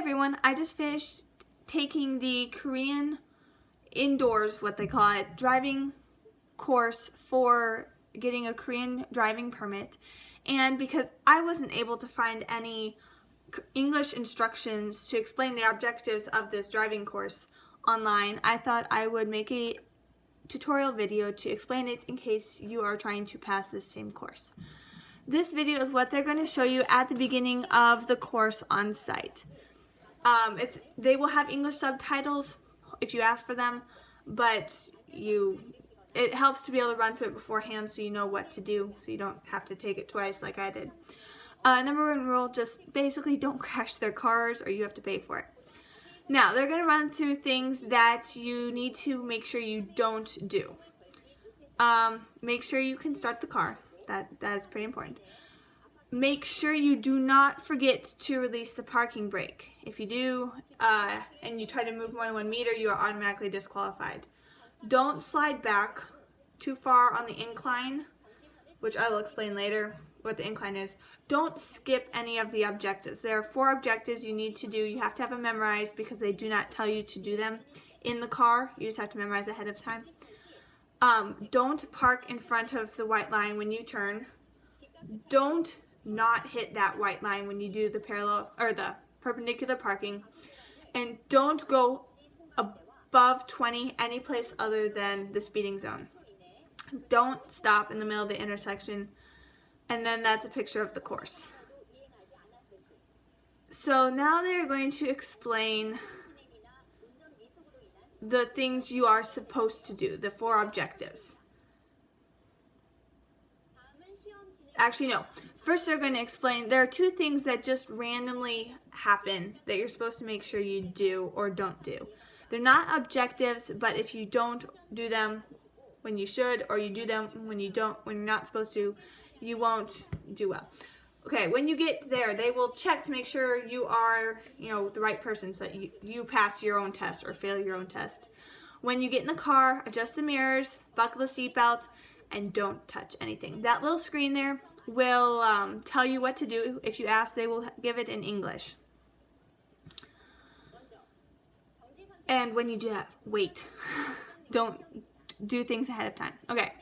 everyone, I just finished taking the Korean indoors, what they call it, driving course for getting a Korean driving permit. And because I wasn't able to find any English instructions to explain the objectives of this driving course online, I thought I would make a tutorial video to explain it in case you are trying to pass this same course. This video is what they're going to show you at the beginning of the course on site. They will have English subtitles if you ask for them, but it helps to be able to run through it beforehand so you know what to do, so you don't have to take it twice like I did. Number one rule, just basically don't crash their cars or you have to pay for it. Now, they're going to run through things that you need to make sure you don't do. Make sure you can start the car. That is pretty important. Make sure you do not forget to release the parking brake. If you do, and you try to move more than 1 meter, you are automatically disqualified. Don't slide back too far on the incline, which I will explain later what the incline is. Don't skip any of the objectives. There are 4 objectives you need to do. You have to have them memorized because they do not tell you to do them in the car. You just have to memorize ahead of time. Don't park in front of the white line when you turn. Don't not hit that white line when you do the parallel or the perpendicular parking. And don't go above 20 any place other than the speeding zone. Don't stop in the middle of the intersection. And then that's a picture of the course. So now they're going to explain the things you are supposed to do, the 4 objectives. Actually, no. First, they're going to explain there are 2 things that just randomly happen that you're supposed to make sure you do or don't do. They're not objectives, but if you don't do them when you should, or you do them when you're not supposed to, you won't do well. Okay, when you get there, they will check to make sure you are, the right person so that you pass your own test or fail your own test. When you get in the car, adjust the mirrors, buckle the seatbelt, and don't touch anything. That little screen there will tell you what to do. If you ask, they will give it in English. And when you do that, wait. Don't do things ahead of time. Okay,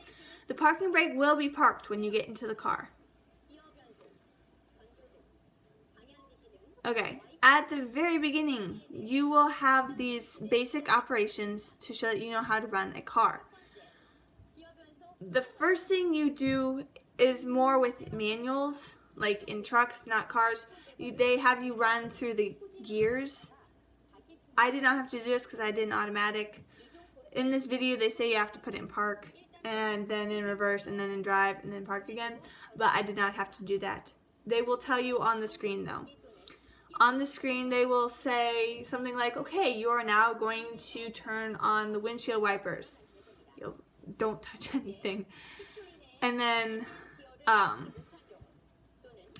the parking brake will be parked when you get into the car. Okay, at the very beginning, you will have these basic operations to show that you know how to run a car. The first thing you do is more with manuals, like in trucks, not cars. They have you run through the gears. I did not have to do this because I did an automatic. In this video, they say you have to put it in park, and then in reverse, and then in drive, and then park again. But I did not have to do that. They will tell you on the screen, though. On the screen, they will say something like, okay, you are now going to turn on the windshield wipers. Don't touch anything. And then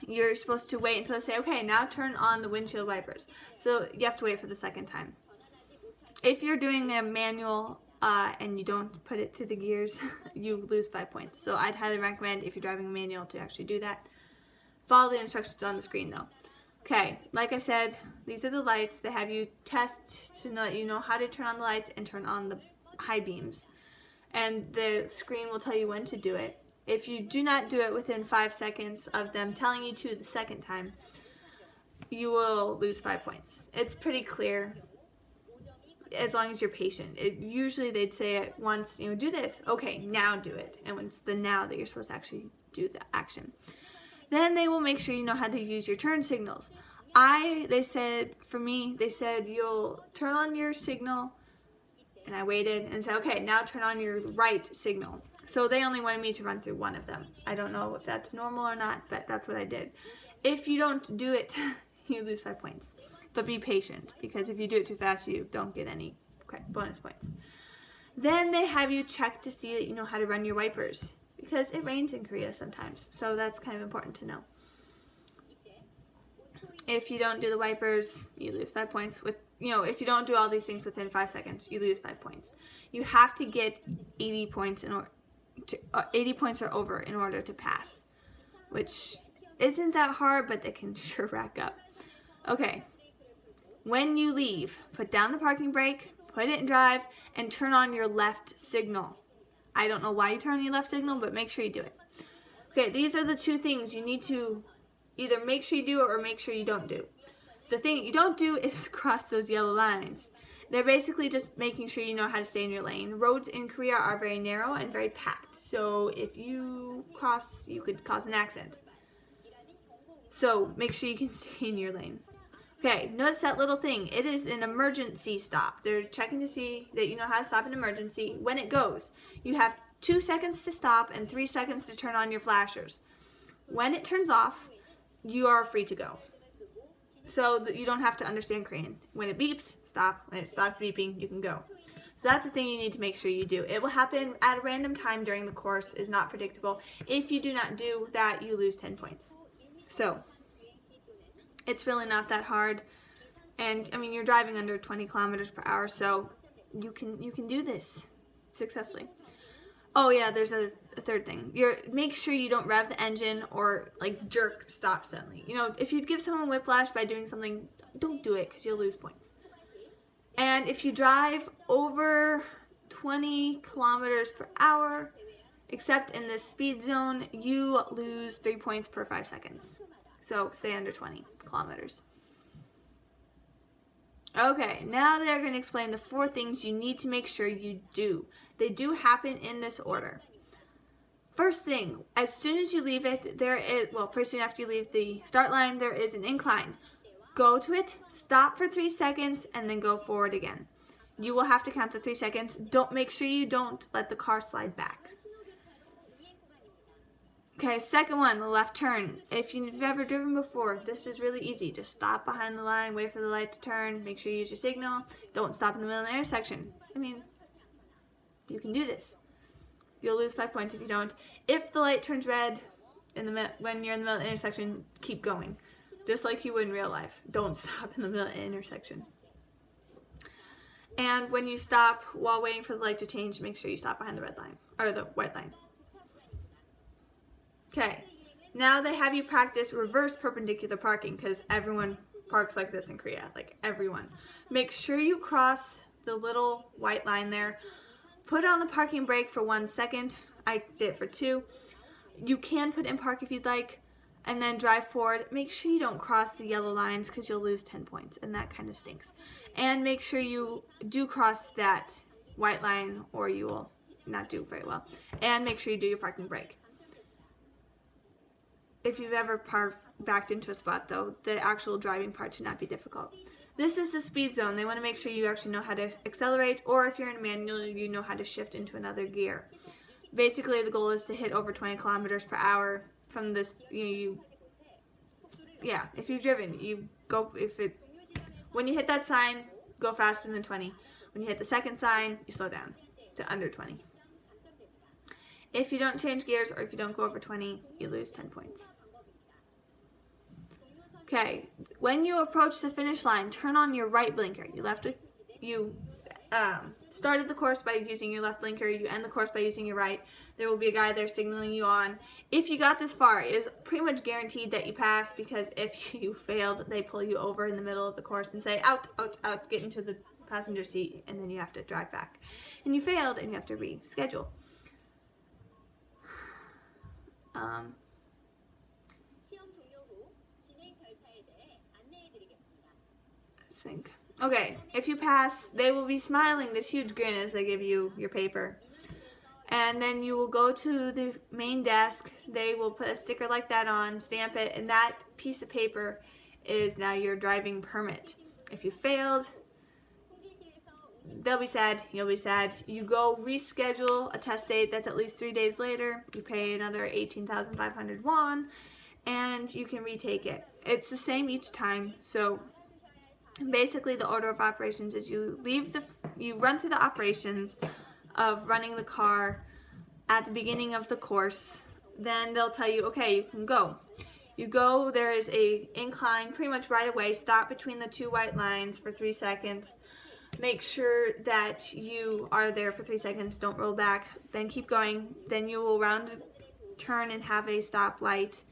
you're supposed to wait until they say, okay, now turn on the windshield wipers. So you have to wait for the second time. If you're doing the manual and you don't put it through the gears, you lose 5 points. So I'd highly recommend, if you're driving a manual, to actually do that. Follow the instructions on the screen, though. Okay, like I said, these are the lights. They have you test to know that you know how to turn on the lights and turn on the high beams. And the screen will tell you when to do it. If you do not do it within 5 seconds of them telling you to the second time, you will lose 5 points. It's pretty clear as long as you're patient. Usually they'd say it once, do this. Okay, now do it. And it's the now that you're supposed to actually do the action. Then they will make sure you know how to use your turn signals. They said you'll turn on your signal, and I waited and said, okay, now turn on your right signal. So they only wanted me to run through one of them. I don't know if that's normal or not, but that's what I did. If you don't do it, you lose 5 points. But be patient, because if you do it too fast, you don't get any bonus points. Then they have you check to see that you know how to run your wipers, because it rains in Korea sometimes, so that's kind of important to know. If you don't do the wipers, you lose 5 points. If you don't do all these things within 5 seconds, you lose 5 points. You have to get 80 points 80 points or over in order to pass, which isn't that hard, but they can sure rack up. Okay, When you leave, put down the parking brake, put it in drive, and turn on your left signal. I don't know why you turn on your left signal, but make sure you do it. Okay, these are the two things you need to either make sure you do or make sure you don't do. The thing you don't do is cross those yellow lines. They're basically just making sure you know how to stay in your lane. Roads in Korea are very narrow and very packed, so if you cross, you could cause an accident. So make sure you can stay in your lane. Okay, notice that little thing. It is an emergency stop. They're checking to see that you know how to stop an emergency. When it goes, you have 2 seconds to stop and 3 seconds to turn on your flashers. When it turns off, you are free to go. So that you don't have to understand Korean. When it beeps, stop. When it stops beeping, you can go. So that's the thing you need to make sure you do. It will happen at a random time during the course. It's not predictable. If you do not do that, you lose 10 points. So it's really not that hard. And I mean, you're driving under 20 kilometers per hour, so you can do this successfully. Oh yeah, there's a third thing. Make sure you don't rev the engine or like jerk stop suddenly. You know, if you give someone whiplash by doing something, don't do it because you'll lose points. And if you drive over 20 kilometers per hour, except in this speed zone, you lose 3 points per 5 seconds. So stay under 20 kilometers. Okay, now they're going to explain the 4 things you need to make sure you do. They do happen in this order. First thing, as soon as you leave it, pretty soon after you leave the start line, there is an incline. Go to it, stop for 3 seconds, and then go forward again. You will have to count the 3 seconds. Make sure you don't let the car slide back. Okay, second one, the left turn. If you've ever driven before, this is really easy. Just stop behind the line, wait for the light to turn, make sure you use your signal. Don't stop in the middle of the intersection. I mean, you can do this. You'll lose 5 points if you don't. If the light turns red when you're in the middle of the intersection, keep going. Just like you would in real life. Don't stop in the middle of the intersection. And when you stop while waiting for the light to change, make sure you stop behind the red line, or the white line. Okay, now they have you practice reverse perpendicular parking because everyone parks like this in Korea, like everyone. Make sure you cross the little white line there. Put on the parking brake for 1 second. I did it for 2. You can put in park if you'd like, and then drive forward. Make sure you don't cross the yellow lines because you'll lose 10 points, and that kind of stinks. And make sure you do cross that white line or you will not do very well. And make sure you do your parking brake. If you've ever backed into a spot, though, the actual driving part should not be difficult. This is the speed zone. They want to make sure you actually know how to accelerate, or if you're in a manual, you know how to shift into another gear. Basically, the goal is to hit over 20 kilometers per hour from this. If you've driven, when you hit that sign, go faster than 20. When you hit the second sign, you slow down to under 20. If you don't change gears or if you don't go over 20, you lose 10 points. Okay, when you approach the finish line, turn on your right blinker. You started the course by using your left blinker. You end the course by using your right. There will be a guy there signaling you on. If you got this far, it is pretty much guaranteed that you passed, because if you failed, they pull you over in the middle of the course and say, out, out, out, get into the passenger seat, and then you have to drive back. And you failed, and you have to reschedule. Okay, if you pass, they will be smiling this huge grin as they give you your paper. And then you will go to the main desk. They will put a sticker like that on, stamp it, and that piece of paper is now your driving permit. If you failed, they'll be sad, you'll be sad. You go reschedule a test date that's at least 3 days later. You pay another 18,500 won, and you can retake it. It's the same each time. So basically, the order of operations is you run through the operations of running the car at the beginning of the course. Then they'll tell you, okay, you can go. You go, there is a incline pretty much right away. Stop between the 2 white lines for 3 seconds. Make sure that you are there for 3 seconds. Don't roll back. Then keep going. Then you will turn and have a stoplight.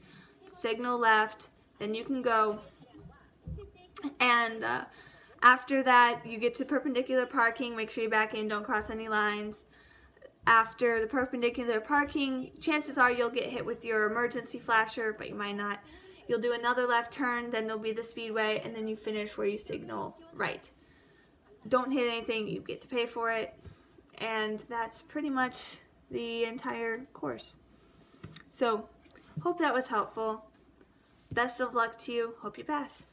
Signal left. Then you can go. And After that, you get to perpendicular parking. Make sure you back in, don't cross any lines. After the perpendicular parking, chances are you'll get hit with your emergency flasher, but you might not. You'll do another left turn, then there'll be the speedway, and then you finish where you signal right. Don't hit anything, you get to pay for it, and that's pretty much the entire course. So, hope that was helpful. Best of luck to you. Hope you pass.